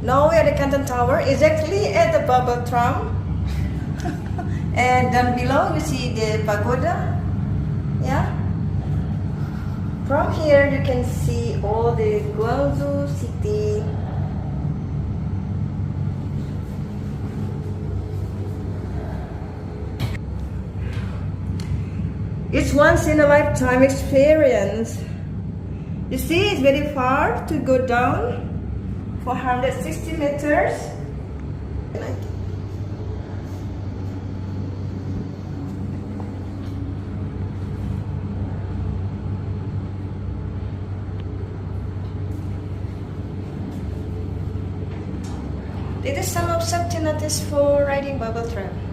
Now we are at the Canton Tower. Exactly at the bubble tram. And down below you see the pagoda. Yeah. From here you can see all the Guangzhou city. It's once in a lifetime experience. You see, it's very far to go down, 460 meters. This is some of subtleties for riding bubble tram.